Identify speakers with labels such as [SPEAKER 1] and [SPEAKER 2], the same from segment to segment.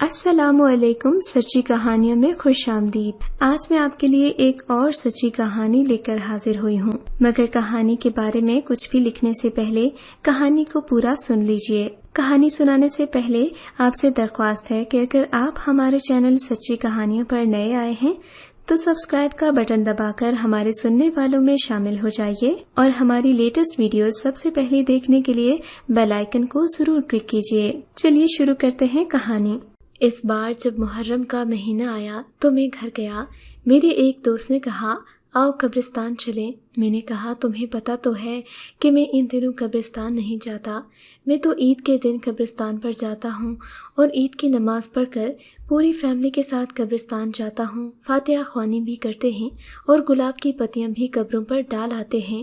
[SPEAKER 1] السلام علیکم، سچی کہانیوں میں خوش آمدید۔ آج میں آپ کے لیے ایک اور سچی کہانی لے کر حاضر ہوئی ہوں، مگر کہانی کے بارے میں کچھ بھی لکھنے سے پہلے کہانی کو پورا سن لیجئے۔ کہانی سنانے سے پہلے آپ سے درخواست ہے کہ اگر آپ ہمارے چینل سچی کہانیوں پر نئے آئے ہیں تو سبسکرائب کا بٹن دبا کر ہمارے سننے والوں میں شامل ہو جائیے اور ہماری لیٹسٹ ویڈیوز سب سے پہلے دیکھنے کے لیے بیل آئیکن کو ضرور کلک کیجیے۔ چلیے شروع کرتے ہیں کہانی۔ اس بار جب محرم کا مہینہ آیا تو میں گھر گیا۔ میرے ایک دوست نے کہا آؤ قبرستان چلیں۔ میں نے کہا تمہیں پتہ تو ہے کہ میں ان دنوں قبرستان نہیں جاتا، میں تو عید کے دن قبرستان پر جاتا ہوں اور عید کی نماز پڑھ کر پوری فیملی کے ساتھ قبرستان جاتا ہوں، فاتحہ خوانی بھی کرتے ہیں اور گلاب کی پتیاں بھی قبروں پر ڈال آتے ہیں۔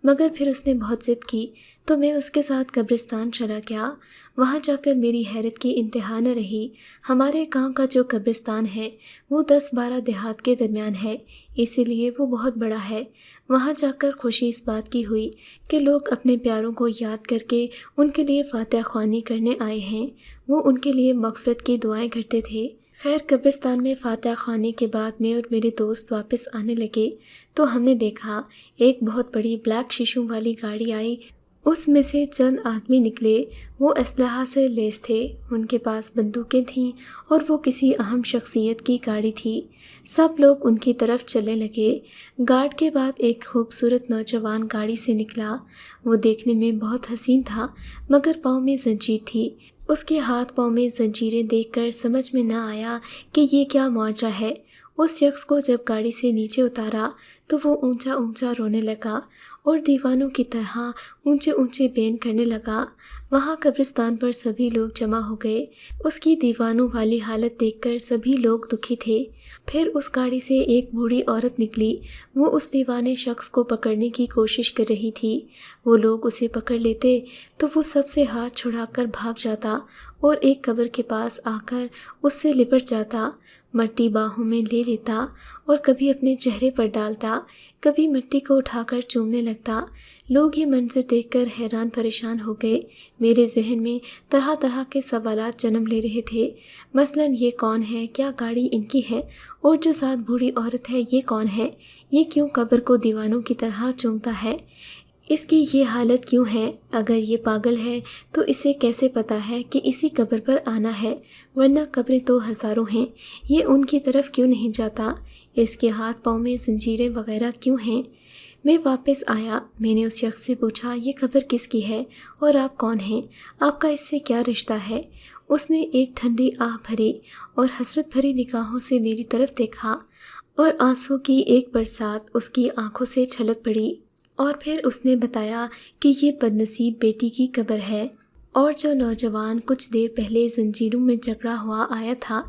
[SPEAKER 1] مگر پھر اس نے بہت ضد کی تو میں اس کے ساتھ قبرستان چلا گیا۔ وہاں جا کر میری حیرت کی انتہا نہ رہی۔ ہمارے گاؤں کا جو قبرستان ہے وہ 10-12 دیہات کے درمیان ہے، اسی لیے وہ بہت بڑا ہے۔ وہاں جا کر خوشی اس بات کی ہوئی کہ لوگ اپنے پیاروں کو یاد کر کے ان کے لیے فاتحہ خوانی کرنے آئے ہیں، وہ ان کے لیے مغفرت کی دعائیں کرتے تھے۔ خیر قبرستان میں فاتحہ خوانی کے بعد میں اور میرے دوست واپس آنے لگے تو ہم نے دیکھا ایک بہت بڑی بلیک شیشوں والی گاڑی آئی۔ اس میں سے چند آدمی نکلے، وہ اسلحہ سے لیس تھے، ان کے پاس بندوقیں تھیں اور وہ کسی اہم شخصیت کی گاڑی تھی۔ سب لوگ ان کی طرف چلنے لگے۔ گارڈ کے بعد ایک خوبصورت نوجوان گاڑی سے نکلا۔ وہ دیکھنے میں بہت حسین تھا مگر پاؤں میں زنجیر تھی۔ اس کے ہاتھ پاؤں میں زنجیریں دیکھ کر سمجھ میں نہ آیا کہ یہ کیا معجزہ ہے۔ اس شخص کو جب گاڑی سے نیچے اتارا تو وہ اونچا اونچا رونے لگا اور دیوانوں کی طرح اونچے اونچے بین کرنے لگا۔ وہاں قبرستان پر سبھی لوگ جمع ہو گئے۔ اس کی دیوانوں والی حالت دیکھ کر سبھی لوگ دکھی تھے۔ پھر اس گاڑی سے ایک بوڑھی عورت نکلی، وہ اس دیوانے شخص کو پکڑنے کی کوشش کر رہی تھی۔ وہ لوگ اسے پکڑ لیتے تو وہ سب سے ہاتھ چھڑا کر بھاگ جاتا اور ایک قبر کے پاس آ کر اس سے لپٹ جاتا، مٹی باہوں میں لے لیتا اور کبھی اپنے چہرے پر ڈالتا، کبھی مٹی کو اٹھا کر چومنے لگتا۔ لوگ یہ منظر دیکھ کر حیران پریشان ہو گئے۔ میرے ذہن میں طرح طرح کے سوالات جنم لے رہے تھے، مثلاً یہ کون ہے، کیا گاڑی ان کی ہے، اور جو ساتھ بوڑھی عورت ہے یہ کون ہے، یہ کیوں قبر کو دیوانوں کی طرح چومتا ہے، اس کی یہ حالت کیوں ہے، اگر یہ پاگل ہے تو اسے کیسے پتا ہے کہ اسی قبر پر آنا ہے، ورنہ قبریں تو ہزاروں ہیں، یہ ان کی طرف کیوں نہیں جاتا، اس کے ہاتھ پاؤں میں زنجیریں وغیرہ کیوں ہیں۔ میں واپس آیا، میں نے اس شخص سے پوچھا یہ قبر کس کی ہے اور آپ کون ہیں، آپ کا اس سے کیا رشتہ ہے۔ اس نے ایک ٹھنڈی آہ بھری اور حسرت بھری نگاہوں سے میری طرف دیکھا اور آنسو کی ایک برسات اس کی آنکھوں سے چھلک پڑی، اور پھر اس نے بتایا کہ یہ بدنصیب بیٹی کی قبر ہے، اور جو نوجوان کچھ دیر پہلے زنجیروں میں جکڑا ہوا آیا تھا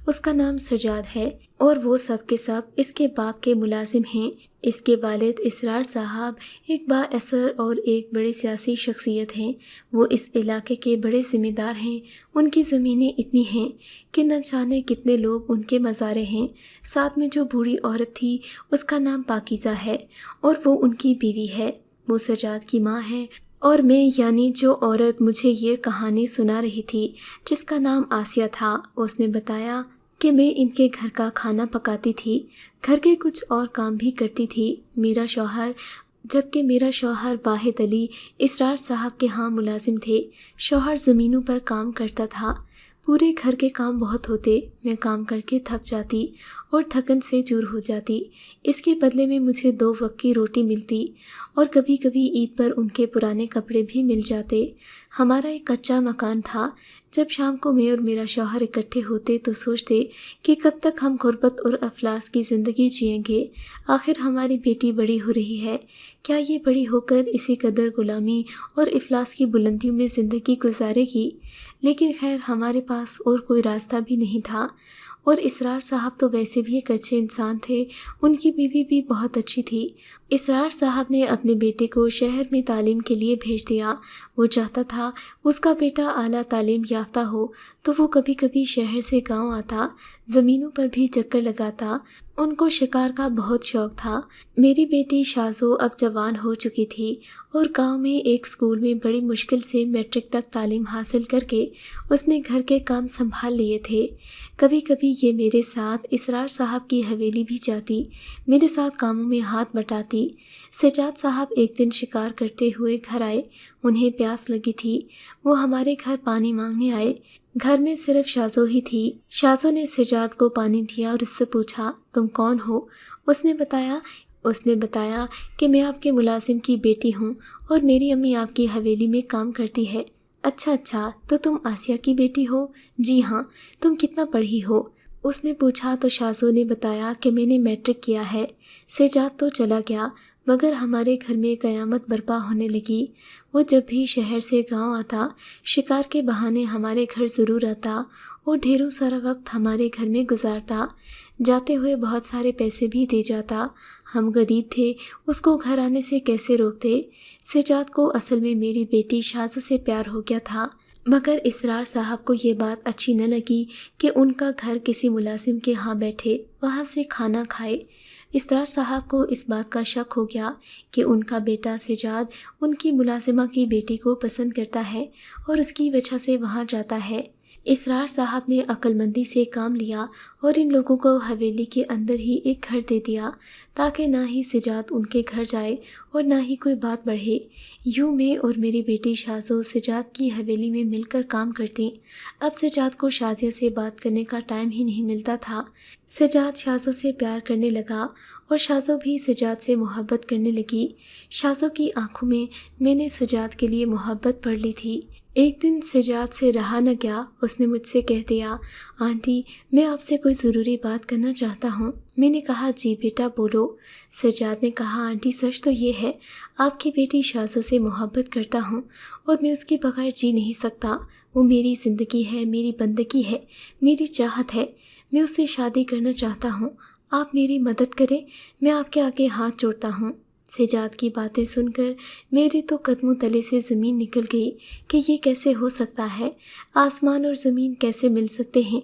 [SPEAKER 1] اس کا نام سجاد ہے، اور وہ سب کے سب اس کے باپ کے ملازم ہیں۔ اس کے والد اسرار صاحب ایک با اثر اور ایک بڑے سیاسی شخصیت ہیں، وہ اس علاقے کے بڑے ذمہ دار ہیں۔ ان کی زمینیں اتنی ہیں کہ نہ جانے کتنے لوگ ان کے مزارے ہیں۔ ساتھ میں جو بوڑھی عورت تھی اس کا نام پاکیزہ ہے اور وہ ان کی بیوی ہے، وہ سجاد کی ماں ہے، اور میں یعنی جو عورت مجھے یہ کہانی سنا رہی تھی جس کا نام آسیہ تھا، اس نے بتایا کہ میں ان کے گھر کا کھانا پکاتی تھی، گھر کے کچھ اور کام بھی کرتی تھی۔ جبکہ میرا شوہر واحد علی اسرار صاحب کے ہاں ملازم تھے، شوہر زمینوں پر کام کرتا تھا۔ پورے گھر کے کام بہت ہوتے، میں کام کر کے تھک جاتی اور تھکن سے چور ہو جاتی۔ اس کے بدلے میں مجھے 2 وقت کی روٹی ملتی اور کبھی کبھی عید پر ان کے پرانے کپڑے بھی مل جاتے۔ ہمارا ایک کچا مکان تھا۔ جب شام کو میں اور میرا شوہر اکٹھے ہوتے تو سوچتے کہ کب تک ہم غربت اور افلاس کی زندگی جئیں گے، آخر ہماری بیٹی بڑی ہو رہی ہے، کیا یہ بڑی ہو کر اسی قدر غلامی اور افلاس کی بلندیوں میں زندگی گزارے گی؟ لیکن خیر ہمارے پاس اور کوئی راستہ بھی نہیں تھا، اور اسرار صاحب تو ویسے بھی ایک اچھے انسان تھے، ان کی بیوی بھی بہت اچھی تھی۔ اسرار صاحب نے اپنے بیٹے کو شہر میں تعلیم کے لیے بھیج دیا۔ وہ چاہتا تھا اس کا بیٹا اعلیٰ تعلیم یافتہ ہو، تو وہ کبھی کبھی شہر سے گاؤں آتا، زمینوں پر بھی چکر لگاتا ان کو شکار کا بہت شوق تھا۔ میری بیٹی شازو اب جوان ہو چکی تھی اور گاؤں میں ایک اسکول میں بڑی مشکل سے میٹرک تک تعلیم حاصل کر کے اس نے گھر کے کام سنبھال لیے تھے۔ کبھی کبھی یہ میرے ساتھ اسرار صاحب کی حویلی بھی جاتی، میرے ساتھ کاموں میں ہاتھ بٹاتی۔ سجاد صاحب ایک دن شکار کرتے ہوئے گھر آئے، انہیں پیاس لگی تھی، وہ ہمارے گھر پانی مانگنے آئے۔ گھر میں صرف شازو ہی تھی۔ شازو نے سجاد کو پانی دیا اور اس سے پوچھا، تم کون ہو؟ اس نے بتایا کہ میں آپ کے ملازم کی بیٹی ہوں اور میری امی آپ کی حویلی میں کام کرتی ہے۔ اچھا، تو تم آسیہ کی بیٹی ہو؟ جی ہاں۔ تم کتنا پڑھی ہو؟ اس نے پوچھا تو شازو نے بتایا کہ میں نے میٹرک کیا ہے۔ سجاد تو چلا گیا، مگر ہمارے گھر میں قیامت برپا ہونے لگی۔ وہ جب بھی شہر سے گاؤں آتا، شکار کے بہانے ہمارے گھر ضرور آتا اور ڈھیروں سارا وقت ہمارے گھر میں گزارتا، جاتے ہوئے بہت سارے پیسے بھی دے جاتا۔ ہم غریب تھے، اس کو گھر آنے سے کیسے روکتے؟ سجاد کو اصل میں میری بیٹی شازو سے پیار ہو گیا تھا، مگر اسرار صاحب کو یہ بات اچھی نہ لگی کہ ان کا گھر کسی ملازم کے ہاں بیٹھے وہاں سے کھانا کھائے۔ اسرار صاحب کو اس بات کا شک ہو گیا کہ ان کا بیٹا سجاد ان کی ملازمہ کی بیٹی کو پسند کرتا ہے اور اس کی وجہ سے وہاں جاتا ہے۔ اسرار صاحب نے عقل مندی سے کام لیا اور ان لوگوں کو حویلی کے اندر ہی ایک گھر دے دیا تاکہ نہ ہی سجاد ان کے گھر جائے اور نہ ہی کوئی بات بڑھے۔ یوں میں اور میری بیٹی شازو سجاد کی حویلی میں مل کر کام کرتی۔ اب سجاد کو شازیہ سے بات کرنے کا ٹائم ہی نہیں ملتا تھا۔ سجاد شازو سے پیار کرنے لگا اور شازو بھی سجاد سے محبت کرنے لگی۔ شازو کی آنکھوں میں نے سجاد کے لیے محبت پڑھ لی تھی۔ ایک دن سجاد سے رہا نہ گیا، اس نے مجھ سے کہہ دیا، آنٹی میں آپ سے کوئی ضروری بات کرنا چاہتا ہوں۔ میں نے کہا جی بیٹا بولو۔ سجاد نے کہا آنٹی سچ تو یہ ہے آپ کی بیٹی شازو سے محبت کرتا ہوں اور میں اس کے بغیر جی نہیں سکتا۔ وہ میری زندگی ہے، میری بندگی ہے، میری چاہت ہے۔ میں اس سے شادی کرنا چاہتا ہوں، آپ میری مدد کریں، میں آپ کے آگے ہاتھ جوڑتا ہوں۔ سجاد کی باتیں سن کر میرے تو قدموں تلے سے زمین نکل گئی کہ یہ کیسے ہو سکتا ہے؟ آسمان اور زمین کیسے مل سکتے ہیں؟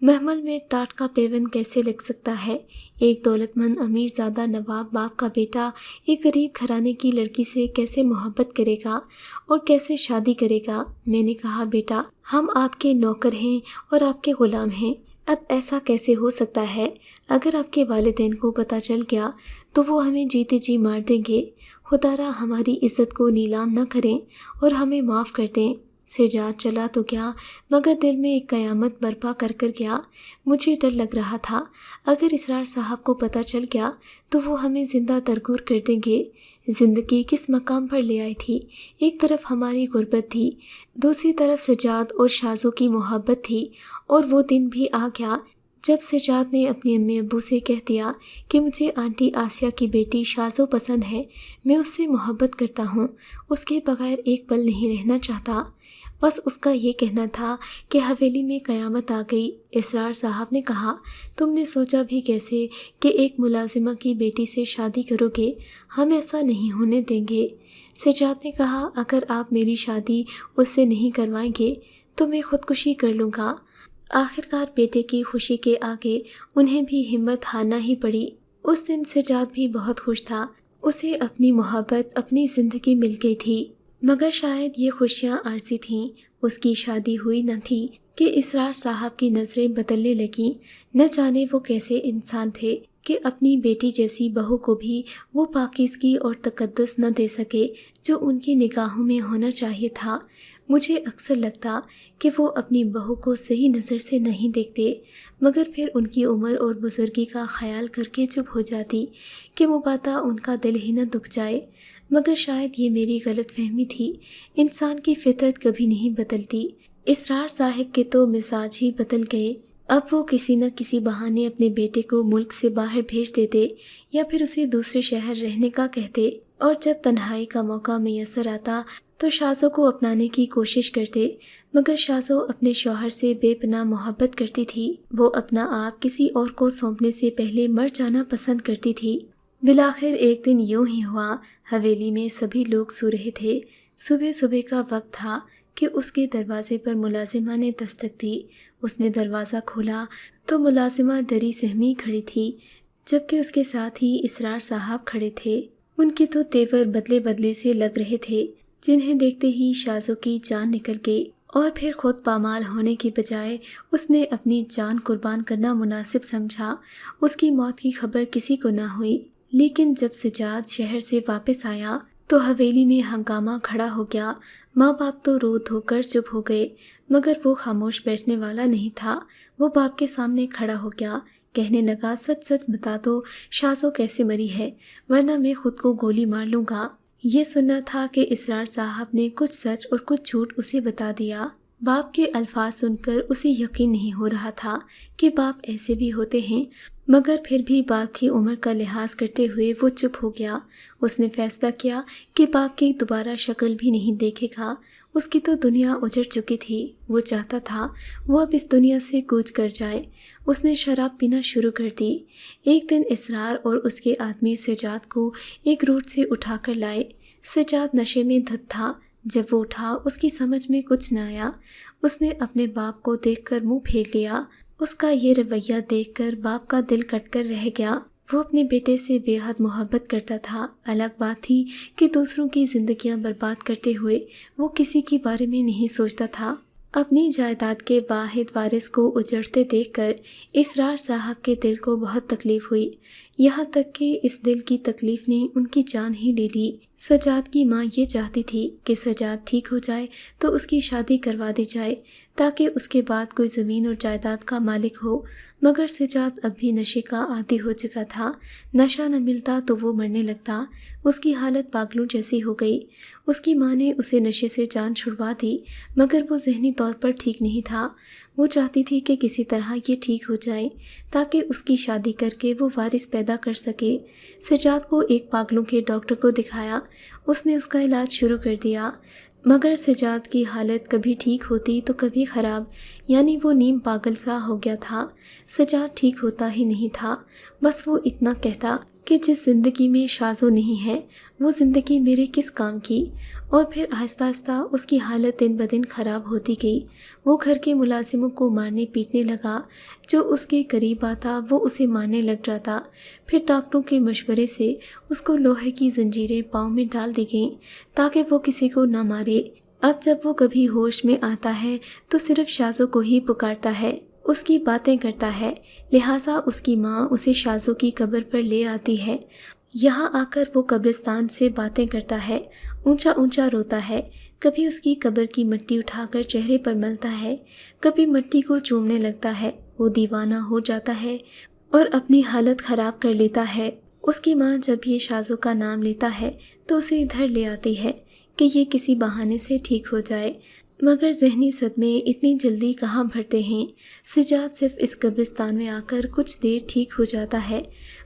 [SPEAKER 1] محمل میں ٹاٹ کا پیون کیسے لگ سکتا ہے؟ ایک دولت مند امیر زادہ نواب باپ کا بیٹا ایک غریب گھرانے کی لڑکی سے کیسے محبت کرے گا اور کیسے شادی کرے گا؟ میں نے کہا بیٹا ہم آپ کے نوکر ہیں اور آپ کے غلام ہیں، اب ایسا کیسے ہو سکتا ہے؟ اگر آپ کے والدین کو پتہ چل گیا تو وہ ہمیں جیتے جی مار دیں گے۔ خدارا ہماری عزت کو نیلام نہ کریں اور ہمیں معاف کر دیں۔ سجاد چلا تو گیا مگر دل میں ایک قیامت برپا کر گیا۔ مجھے ڈر لگ رہا تھا اگر اسرار صاحب کو پتہ چل گیا تو وہ ہمیں زندہ درگور کر دیں گے۔ زندگی کس مقام پر لے آئی تھی؟ ایک طرف ہماری غربت تھی، دوسری طرف سجاد اور شازو کی محبت تھی، اور وہ دن بھی آ گیا جب سجاد نے اپنے امی ابو سے کہہ دیا کہ مجھے آنٹی آسیہ کی بیٹی شازو پسند ہے، میں اس سے محبت کرتا ہوں، اس کے بغیر ایک پل نہیں رہنا چاہتا۔ بس اس کا یہ کہنا تھا کہ حویلی میں قیامت آ گئی۔ اسرار صاحب نے کہا تم نے سوچا بھی کیسے کہ ایک ملازمہ کی بیٹی سے شادی کرو گے؟ ہم ایسا نہیں ہونے دیں گے۔ سجاد نے کہا اگر آپ میری شادی اس سے نہیں کروائیں گے تو میں خودکشی کر لوں گا۔ آخرکار بیٹے کی خوشی کے آگے انہیں بھی ہمت ہارنا ہی پڑی۔ اس دن سجاد بھی بہت خوش تھا، اسے اپنی محبت اپنی زندگی مل گئی تھی، مگر شاید یہ خوشیاں عارضی تھیں، اس کی شادی ہوئی نہ تھی کہ اسرار صاحب کی نظریں بدلنے لگیں۔ نہ جانے وہ کیسے انسان تھے کہ اپنی بیٹی جیسی بہو کو بھی وہ پاکیزگی اور تقدس نہ دے سکے جو ان کی نگاہوں میں ہونا چاہیے تھا۔ مجھے اکثر لگتا کہ وہ اپنی بہو کو صحیح نظر سے نہیں دیکھتے، مگر پھر ان کی عمر اور بزرگی کا خیال کر کے چپ ہو جاتی کہ مبادا ان کا دل ہی نہ دکھ جائے۔ مگر شاید یہ میری غلط فہمی تھی، انسان کی فطرت کبھی نہیں بدلتی۔ اسرار صاحب کے تو مزاج ہی بدل گئے، اب وہ کسی نہ کسی بہانے اپنے بیٹے کو ملک سے باہر بھیج دیتے یا پھر اسے دوسرے شہر رہنے کا کہتے، اور جب تنہائی کا موقع میسر آتا تو شازو کو اپنانے کی کوشش کرتے، مگر شازو اپنے شوہر سے بے پناہ محبت کرتی تھی، وہ اپنا آپ کسی اور کو سونپنے سے پہلے مر جانا پسند کرتی تھی۔ بالآخر ایک دن یوں ہی ہوا، حویلی میں سبھی لوگ سو رہے تھے، صبح کا وقت تھا کہ اس کے دروازے پر ملازمہ نے دستک دی۔ اس نے دروازہ کھولا تو ملازمہ ڈری سہمی کھڑی تھی۔ جبکہ اس کے ساتھ ہی اسرار صاحب کھڑے تھے۔ ان کے تو تیور بدلے بدلے سے لگ رہے تھے، جنہیں دیکھتے ہی شازو کی جان نکل گئی، اور پھر خود پامال ہونے کی بجائے اس نے اپنی جان قربان کرنا مناسب سمجھا۔ اس کی موت کی خبر کسی کو نہ ہوئی، لیکن جب سجاد شہر سے واپس آیا تو حویلی میں ہنگامہ کھڑا ہو گیا۔ ماں باپ تو رو دھو کر چپ ہو گئے، مگر وہ خاموش بیٹھنے والا نہیں تھا۔ وہ باپ کے سامنے کھڑا ہو گیا، کہنے لگا، سچ سچ بتا دو شازو کیسے مری ہے، ورنہ میں خود کو گولی مار لوں گا۔ یہ سننا تھا کہ اسرار صاحب نے کچھ سچ اور کچھ جھوٹ اسے بتا دیا۔ باپ کے الفاظ سن کر اسے یقین نہیں ہو رہا تھا کہ باپ ایسے بھی ہوتے ہیں، مگر پھر بھی باپ کی عمر کا لحاظ کرتے ہوئے وہ چپ ہو گیا۔ اس نے فیصلہ کیا کہ باپ کی دوبارہ شکل بھی نہیں دیکھے گا۔ اس کی تو دنیا اجڑ چکی تھی، وہ چاہتا تھا وہ اب اس دنیا سے کوچ کر جائے۔ اس نے شراب پینا شروع کر دی۔ ایک دن اسرار اور اس کے آدمی سجاد کو ایک روٹ سے اٹھا کر لائے۔ سجاد نشے میں دھت تھا۔ جب وہ اٹھا اس کی سمجھ میں کچھ نہ آیا۔ اس نے اپنے باپ کو دیکھ کر منہ پھیر لیا۔ اس کا یہ رویہ دیکھ کر باپ کا دل کٹ کر رہ گیا۔ وہ اپنے بیٹے سے بے حد محبت کرتا تھا۔ الگ بات تھی کہ دوسروں کی زندگیاں برباد کرتے ہوئے وہ کسی کے بارے میں نہیں سوچتا تھا۔ اپنی جائیداد کے واحد وارث کو اجڑتے دیکھ کر اسرار صاحب کے دل کو بہت تکلیف ہوئی، یہاں تک کہ اس دل کی تکلیف نے ان کی جان ہی لے لی۔ سجاد کی ماں یہ چاہتی تھی کہ سجاد ٹھیک ہو جائے تو اس کی شادی کروا دی جائے تاکہ اس کے بعد کوئی زمین اور جائیداد کا مالک ہو، مگر سجاد اب بھی نشے کا عادی ہو چکا تھا۔ نشہ نہ ملتا تو وہ مرنے لگتا۔ اس کی حالت پاگلوں جیسی ہو گئی۔ اس کی ماں نے اسے نشے سے جان چھڑوا دی، مگر وہ ذہنی طور پر ٹھیک نہیں تھا۔ وہ چاہتی تھی کہ کسی طرح یہ ٹھیک ہو جائے تاکہ اس کی شادی کر کے وہ وارث پیدا کر سکے۔ سجاد کو ایک پاگلوں کے ڈاکٹر کو دکھایا۔ اس نے اس کا علاج شروع کر دیا، مگر سجاد کی حالت کبھی ٹھیک ہوتی تو کبھی خراب، یعنی وہ نیم پاگل سا ہو گیا تھا۔ سجاد ٹھیک ہوتا ہی نہیں تھا۔ بس وہ اتنا کہتا کہ جس زندگی میں شازو نہیں ہے وہ زندگی میرے کس کام کی، اور پھر آہستہ آہستہ اس کی حالت دن بدن خراب ہوتی گئی۔ وہ گھر کے ملازموں کو مارنے پیٹنے لگا، جو اس کے قریب آتا وہ اسے مارنے لگ جاتا۔ پھر ڈاکٹروں کے مشورے سے اس کو لوہے کی زنجیریں پاؤں میں ڈال دی گئیں تاکہ وہ کسی کو نہ مارے۔ اب جب وہ کبھی ہوش میں آتا ہے تو صرف شازو کو ہی پکارتا ہے، اس کی باتیں کرتا ہے، لہٰذا اس کی ماں اسے شازو کی قبر پر لے آتی ہے۔ یہاں آ کر وہ قبرستان سے باتیں کرتا ہے، اونچا اونچا روتا ہے، کبھی اس کی قبر کی مٹی اٹھا کر چہرے پر ملتا ہے، کبھی مٹی کو چومنے لگتا ہے۔ وہ دیوانہ ہو جاتا ہے اور اپنی حالت خراب کر لیتا ہے۔ اس کی ماں جب یہ شازو کا نام لیتا ہے تو اسے ادھر لے آتی ہے کہ یہ کسی بہانے سے ٹھیک ہو جائے، مگر ذہنی صدمے اتنی جلدی کہاں بھرتے ہیں۔ سجاد صرف اس قبرستان میں آ کر کچھ دیر ٹھیک ہو جاتا ہے،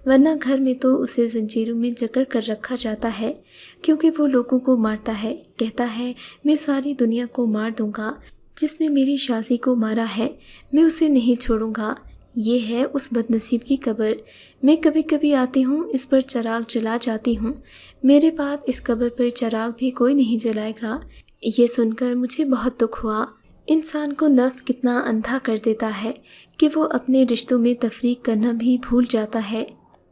[SPEAKER 1] ورنہ گھر میں تو اسے زنجیروں میں جکڑ کر رکھا جاتا ہے، کیونکہ وہ لوگوں کو مارتا ہے، کہتا ہے میں ساری دنیا کو مار دوں گا، جس نے میری شازی کو مارا ہے میں اسے نہیں چھوڑوں گا۔ یہ ہے اس بد نصیب کی قبر، میں کبھی کبھی آتی ہوں، اس پر چراغ جلا جاتی ہوں، میرے بعد اس قبر پر چراغ بھی کوئی نہیں جلائے گا۔ یہ سن کر مجھے بہت دکھ ہوا۔ انسان کو نفس کتنا اندھا کر دیتا ہے کہ وہ اپنے رشتوں میں تفریق کرنا بھی بھول جاتا ہے۔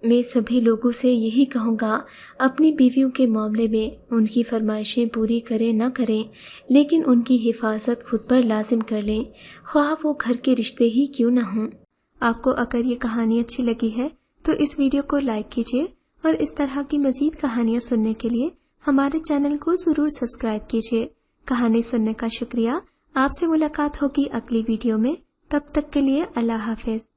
[SPEAKER 1] میں سبھی لوگوں سے یہی کہوں گا، اپنی بیویوں کے معاملے میں ان کی فرمائشیں پوری کریں نہ کریں، لیکن ان کی حفاظت خود پر لازم کر لیں، خواہ وہ گھر کے رشتے ہی کیوں نہ ہوں۔ آپ کو اگر یہ کہانی اچھی لگی ہے تو اس ویڈیو کو لائک کیجیے، اور اس طرح کی مزید کہانیاں سننے کے لیے ہمارے چینل کو ضرور سبسکرائب کیجیے۔ کہانی سننے کا شکریہ۔ آپ سے ملاقات ہوگی اگلی ویڈیو میں، تب تک کے لیے اللہ حافظ۔